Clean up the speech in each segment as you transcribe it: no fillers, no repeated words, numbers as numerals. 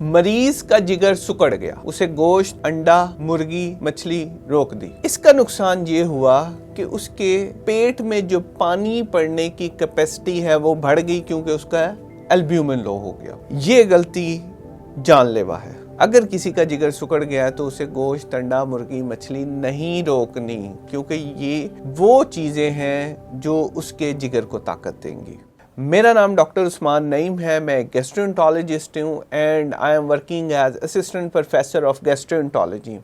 मरीज का जिगर सिकुड़ गया, उसे गोश्त, अंडा, मुर्गी, मछली रोक दी। इसका नुकसान ये हुआ कि उसके पेट में जो पानी पड़ने की कैपेसिटी है वो बढ़ गई, क्योंकि उसका एल्ब्यूमिन लो हो गया। ये गलती जानलेवा है। अगर किसी का जिगर सिकुड़ गया है तो उसे गोश्त, अंडा, मुर्गी, मछली नहीं रोकनी, क्योंकि ये वो चीजें हैं जो उसके जिगर को ताकत देंगी। मेरा नाम डॉक्टर उस्मान नईम है। मैं गैस्ट्रोएंटरोलॉजिस्ट हूँ and I am working as assistant professor of gastroenterology.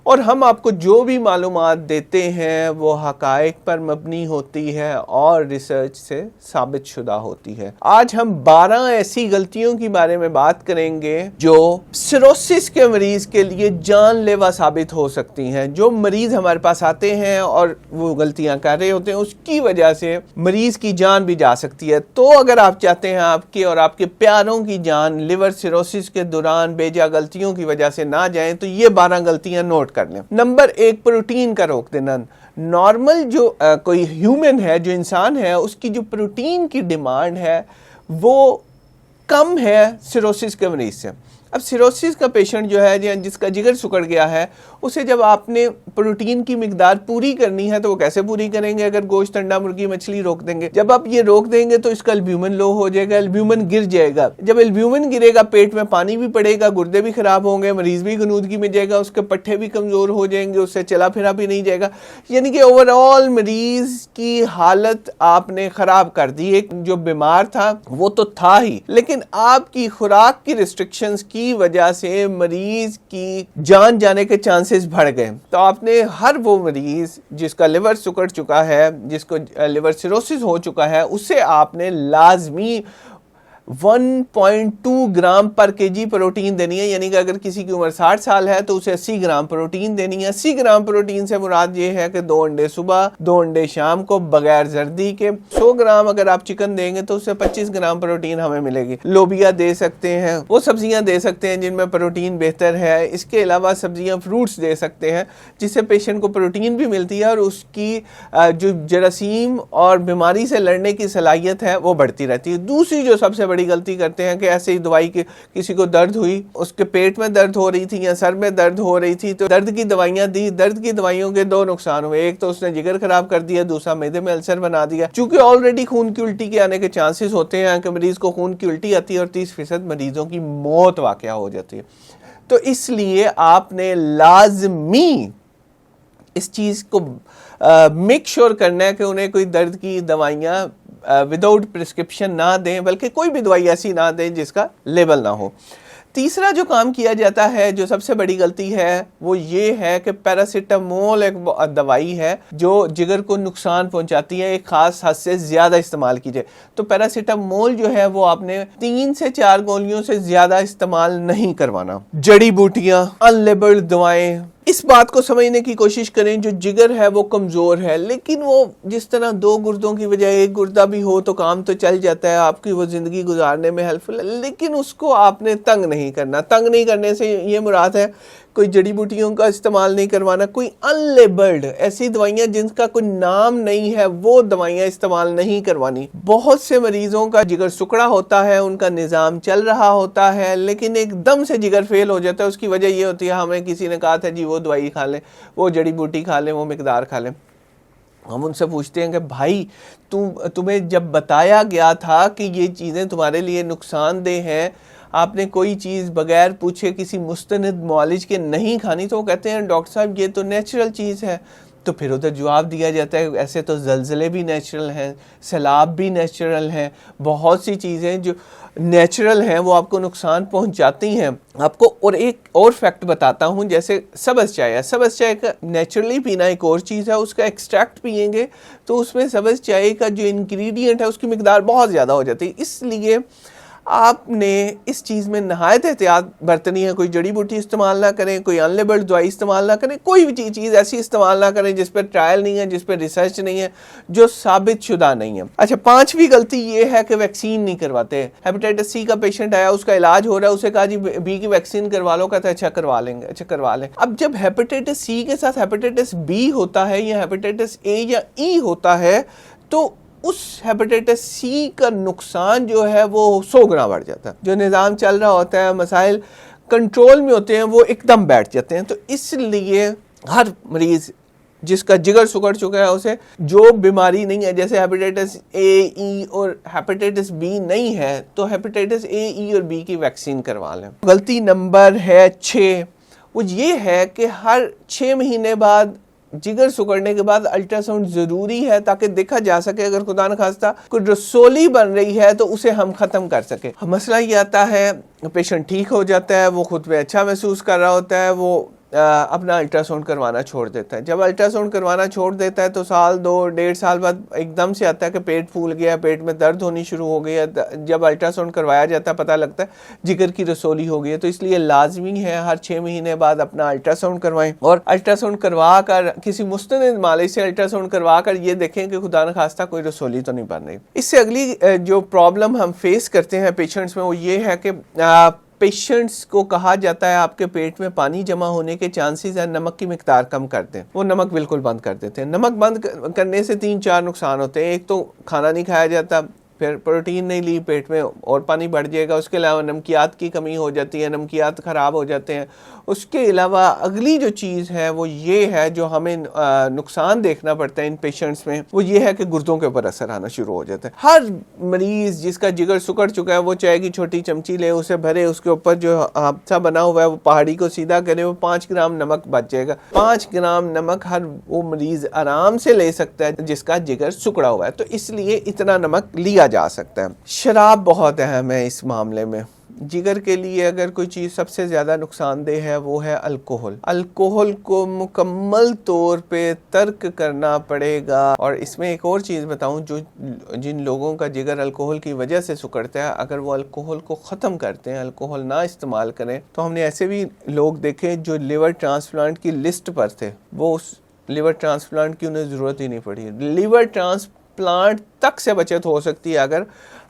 और हम आपको जो भी मालूमात देते हैं वो हकायक पर मबनी होती है और रिसर्च से साबित शुदा होती है। आज हम 12 ऐसी गलतियों के बारे में बात करेंगे जो सिरोसिस के मरीज के लिए जानलेवा साबित हो सकती हैं। जो मरीज हमारे पास आते हैं और वो गलतियां कर रहे होते हैं, उसकी वजह से मरीज की जान भी जा सकती है। तो अगर आप चाहते हैं आपके और आपके प्यारों की जान लिवर सिरोसिस के दौरान बेजा गलतियों की वजह से ना जाए, तो ये 12 गलतियां नोट कर लें। नंबर 1, प्रोटीन का रोक देना। नॉर्मल जो कोई ह्यूमन है, जो इंसान है, उसकी जो प्रोटीन की डिमांड है वो कम है सिरोसिस के मरीज से। अब सिरोसिस का पेशेंट जो है, जिसका जिगर सिकुड़ गया है, उसे जब आपने प्रोटीन की मिकदार पूरी करनी है तो वो कैसे पूरी करेंगे? अगर गोश्त, अंडा, मुर्गी, मछली रोक देंगे। जब आप ये रोक देंगे तो इसका एल्ब्यूमिन लो हो जाएगा, एल्ब्यूमिन गिर जाएगा। जब एल्ब्यूमिन गिरेगा, पेट में पानी भी पड़ेगा, गुर्दे भी खराब होंगे, मरीज भी गनूदगी में जाएगा, उसके पट्टे भी कमजोर हो जाएंगे, उससे चला फिरा भी नहीं जाएगा। यानी कि ओवरऑल मरीज की हालत आपने खराब कर दी। एक जो बीमार था वो तो था ही, लेकिन आपकी खुराक की रिस्ट्रिक्शंस की वजह से मरीज की जान जाने के चांसेस बढ़ गए। तो आपने हर वो मरीज जिसका लिवर सिकुड़ चुका है, जिसको लिवर सिरोसिस हो चुका है, उसे आपने लाजमी 1.2 ग्राम पर केजी प्रोटीन देनी है। यानी कि अगर किसी की उम्र 60 साल है तो उसे 80 ग्राम प्रोटीन देनी है। 80 ग्राम प्रोटीन से मुराद ये है कि 2 अंडे सुबह, 2 अंडे शाम को, बगैर जर्दी के। 100 ग्राम अगर आप चिकन देंगे तो उससे 25 ग्राम प्रोटीन हमें मिलेगी। लोबिया दे सकते हैं, वो सब्जियां दे सकते हैं जिनमें प्रोटीन बेहतर है। इसके अलावा सब्जियां, फ्रूट्स दे सकते हैं जिससे पेशेंट को प्रोटीन भी मिलती है और उसकी जो जरासीम और बीमारी से लड़ने की सलाहियत है वो बढ़ती रहती है। दूसरी जो सबसे बड़ी गलती करते हैं कि ऐसे ही दवाई के किसी को दर्द हुई, उसके पेट में दर्द हो रही थी या सर में दर्द हो रही थी, तो दर्द की दवाइयां दी। दर्द की दवाइयों के 2 नुकसान हुए। एक तो उसने जिगर खराब कर दिया, दूसरा मैदे में अल्सर बना दिया। चूंकि ऑलरेडी खून की उल्टी के आने के चांसेस होते हैं कि मरीज को खून की उल्टी आती है और 30% मरीजों की मौत वाकया हो जाती है। तो इसलिए आपने लाजमी इस चीज को मेक श्योर करना है कि उन्हें कोई दर्द की दवाइयां विदाउट प्रिस्क्रिप्शन ना दें, बल्कि कोई भी दवाई ऐसी ना दें जिसका लेबल ना हो। तीसरा जो काम किया जाता है, जो सबसे बड़ी गलती है, वो ये है कि पैरासीटामोल एक दवाई है जो जिगर को नुकसान पहुंचाती है। एक खास हद से ज्यादा इस्तेमाल कीजिए। तो पैरासीटामोल जो है वो आपने 3 से 4 गोलियों से ज्यादा इस्तेमाल नहीं करवाना। जड़ी बूटियां, अनलेबल्ड दवाएं, इस बात को समझने की कोशिश करें। जो जिगर है वो कमजोर है, लेकिन वो जिस तरह 2 गुर्दों की बजाय 1 गुर्दा भी हो तो काम तो चल जाता है, आपकी वो जिंदगी गुजारने में हेल्पफुल है। लेकिन उसको आपने तंग नहीं करना। तंग नहीं करने से ये मुराद है कोई जड़ी बूटियों का इस्तेमाल नहीं करवाना, कोई अनलेबल्ड ऐसी दवाइयां जिनका कोई नाम नहीं है वो दवाइयां इस्तेमाल नहीं करवानी। बहुत से मरीजों का जिगर सुकड़ा होता है, उनका निज़ाम चल रहा होता है, लेकिन एकदम से जिगर फेल हो जाता है। उसकी वजह ये होती है, हमें किसी ने कहा था जी वो दवाई खा लें, वो जड़ी बूटी खा लें, वो मिकदार खा लें। हम उनसे पूछते हैं कि भाई तुम्हें जब बताया गया था कि ये चीज़ें तुम्हारे लिए नुकसानदेह हैं, आपने कोई चीज़ बगैर पूछे किसी मुस्तनिद मुआलिज के नहीं खानी, तो वो कहते हैं डॉक्टर साहब ये तो नेचुरल चीज़ है। तो फिर उधर जवाब दिया जाता है ऐसे तो ज़लज़ले भी नेचुरल हैं, सैलाब भी नेचुरल हैं, बहुत सी चीज़ें जो नेचुरल हैं वो आपको नुकसान पहुंचाती हैं। आपको और एक और फैक्ट बताता हूं, जैसे सब्ज़ चाय है। सब्ज़ चाय का नेचुरली पीना एक और चीज़ है, उसका एक्सट्रैक्ट पिएंगे तो उसमें सब्ज़ चाय का जो इंग्रेडिएंट है उसकी मिकदार बहुत ज़्यादा हो जाती है। इसलिए आपने इस चीज़ में नहायत एहतियात बरतनी है। कोई जड़ी बूटी इस्तेमाल ना करें, कोई अनलेबल्ड दवाई इस्तेमाल ना करें, कोई भी चीज़ ऐसी इस्तेमाल ना करें जिस पर ट्रायल नहीं है, जिस पर रिसर्च नहीं है, जो साबित शुदा नहीं है। अच्छा, 5वीं गलती ये है कि वैक्सीन नहीं करवाते। हेपेटाइटिस सी का पेशेंट आया, उसका इलाज हो रहा है, उसे कहा जी बी की वैक्सीन करवा लो, कहता है अच्छा करवा लेंगे, अच्छा करवा लें। अब जब हेपेटाइटिस सी के साथ हेपेटाइटिस बी होता है या हेपेटाइटिस ए या ई होता है तो उस हेपेटाइटिस सी का नुकसान जो है वो 100 गुना बढ़ जाता है। जो निज़ाम चल रहा होता है, मसाइल कंट्रोल में होते हैं, वो एकदम बैठ जाते हैं। तो इसलिए हर मरीज जिसका जिगर सुकड़ चुका है, उसे जो बीमारी नहीं है, जैसे हेपेटाइटिस ए, ई और हेपेटाइटिस बी नहीं है, तो हेपेटाइटिस ए, ई और बी की वैक्सीन करवा लें। गलती नंबर है 6, वो ये है कि हर 6 महीने बाद जिगर सुकड़ने के बाद अल्ट्रासाउंड जरूरी है, ताकि देखा जा सके अगर खुदा न खास्ता कोई रसोली बन रही है तो उसे हम खत्म कर सके। मसला ये आता है, पेशेंट ठीक हो जाता है, वो खुद में अच्छा महसूस कर रहा होता है, वो अपना अल्ट्रासाउंड करवाना छोड़ देता है। जब अल्ट्रासाउंड करवाना छोड़ देता है तो साल 2-1.5 साल बाद एकदम से आता है कि पेट फूल गया, पेट में दर्द होनी शुरू हो गई है। जब अल्ट्रासाउंड करवाया जाता है पता लगता है जिगर की रसोली हो गई है। तो इसलिए लाजमी है हर 6 महीने बाद अपना अल्ट्रासाउंड करवाएं, और अल्ट्रासाउंड करवा कर किसी मुस्तनद मालिक से अल्ट्रासाउंड करवा कर ये देखें कि खुदा न खास्ता कोई रसोली तो नहीं बन रही। इससे अगली जो प्रॉब्लम हम फेस करते हैं पेशेंट्स में, वो ये है कि पेशेंट्स को कहा जाता है आपके पेट में पानी जमा होने के चांसेस है, नमक की मिकदार कम कर दें। वो नमक बिल्कुल बंद कर देते हैं। नमक बंद करने से 3-4 नुकसान होते हैं। एक तो खाना नहीं खाया जाता, फिर प्रोटीन नहीं ली, पेट में और पानी बढ़ जाएगा। उसके अलावा नमकियात की कमी हो जाती है, नमकियात ख़राब हो जाते हैं। उसके अलावा अगली जो चीज़ है वो ये है, जो हमें नुकसान देखना पड़ता है इन पेशेंट्स में, वो ये है कि गुर्दों के ऊपर असर आना शुरू हो जाता है। हर मरीज़ जिसका जिगर सुकड़ चुका है, वो चाहे कि छोटी चमची ले, उसे भरे, उसके ऊपर जो हादसा बना हुआ है वो पहाड़ी को सीधा करे, वो 5 ग्राम नमक बच जाएगा। 5 ग्राम नमक हर वो मरीज़ आराम से ले सकता है जिसका जिगर सुकड़ा हुआ है। तो इसलिए इतना नमक लिया जा सकता है। शराब बहुत अहम है इस मामले में। जिगर के लिए अगर कोई चीज़ सबसे ज़्यादा नुकसानदेह है वो है अल्कोहल। अल्कोहल को मुकम्मल तौर पे तर्क करना पड़ेगा। और इसमें एक और चीज़ बताऊं, जो जिन लोगों का जिगर अल्कोहल की वजह से सुकड़ता है, अगर वो अल्कोहल को ख़त्म करते हैं, अल्कोहल ना इस्तेमाल करें, तो हमने ऐसे भी लोग देखे जो लिवर ट्रांसप्लांट की लिस्ट पर थे, वो उस लिवर ट्रांसप्लांट की उन्हें ज़रूरत ही नहीं पड़ी। लिवर ट्रांसप्लांट तक से बचत हो सकती है अगर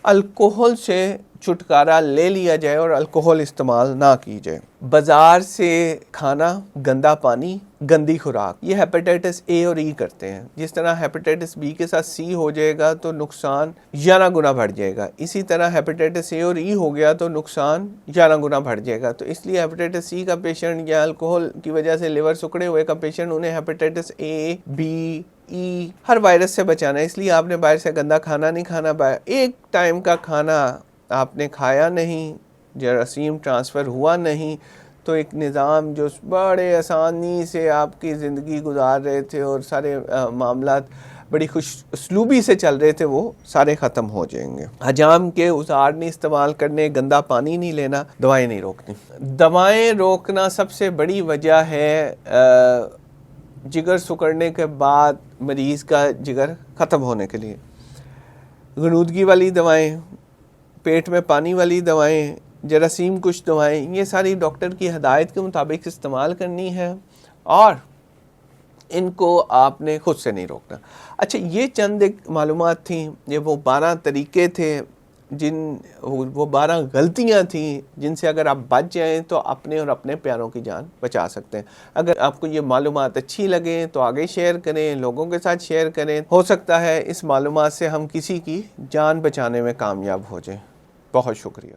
अल्कोहल से छुटकारा ले लिया जाए और अल्कोहल इस्तेमाल ना की जाए। बाजार से खाना, गंदा पानी, गंदी खुराक, ये हेपेटाइटिस ए और ई करते हैं। जिस तरह हेपेटाइटिस बी के साथ सी हो जाएगा तो नुकसान 11 गुना बढ़ जाएगा, इसी तरह हेपेटाइटिस ए और ई हो गया तो नुकसान 11 गुना बढ़ जाएगा। तो इसलिए हेपेटाइटिस सी का पेशेंट या अल्कोहल की वजह से लिवर सुकड़े हुए का पेशेंट, उन्हें हेपेटाइटिस ए, बी, ई हर वायरस से बचाना है। इसलिए आपने बाहर से गंदा खाना नहीं खाना। एक टाइम का खाना आपने खाया नहीं, जरासीम ट्रांसफ़र हुआ नहीं, तो एक निज़ाम जो बड़े आसानी से आपकी ज़िंदगी गुजार रहे थे और सारे मामलात बड़ी खुश उसलूबी से चल रहे थे, वो सारे ख़त्म हो जाएंगे। हजाम के औज़ार नहीं इस्तेमाल करने, गंदा पानी नहीं लेना, दवाएं नहीं रोकनी। दवाएं रोकना सबसे बड़ी वजह है जिगर सुकड़ने के बाद मरीज़ का जिगर ख़त्म होने के लिए। गनूदगी वाली दवाएं, पेट में पानी वाली दवाएं, जरासीम कुछ दवाएं, ये सारी डॉक्टर की हदायत के मुताबिक इस्तेमाल करनी है और इनको आपने खुद से नहीं रोकना। अच्छा, ये चंद एक मालूमात थी, ये वो 12 तरीके थे, वो 12 गलतियां थी जिनसे अगर आप बच जाएं तो अपने और अपने प्यारों की जान बचा सकते हैं। अगर आपको ये मालूमात अच्छी लगे तो आगे शेयर करें, लोगों के साथ शेयर करें। हो सकता है इस मालूमात से हम किसी की जान बचाने में कामयाब हो जाएं। बहुत शुक्रिया।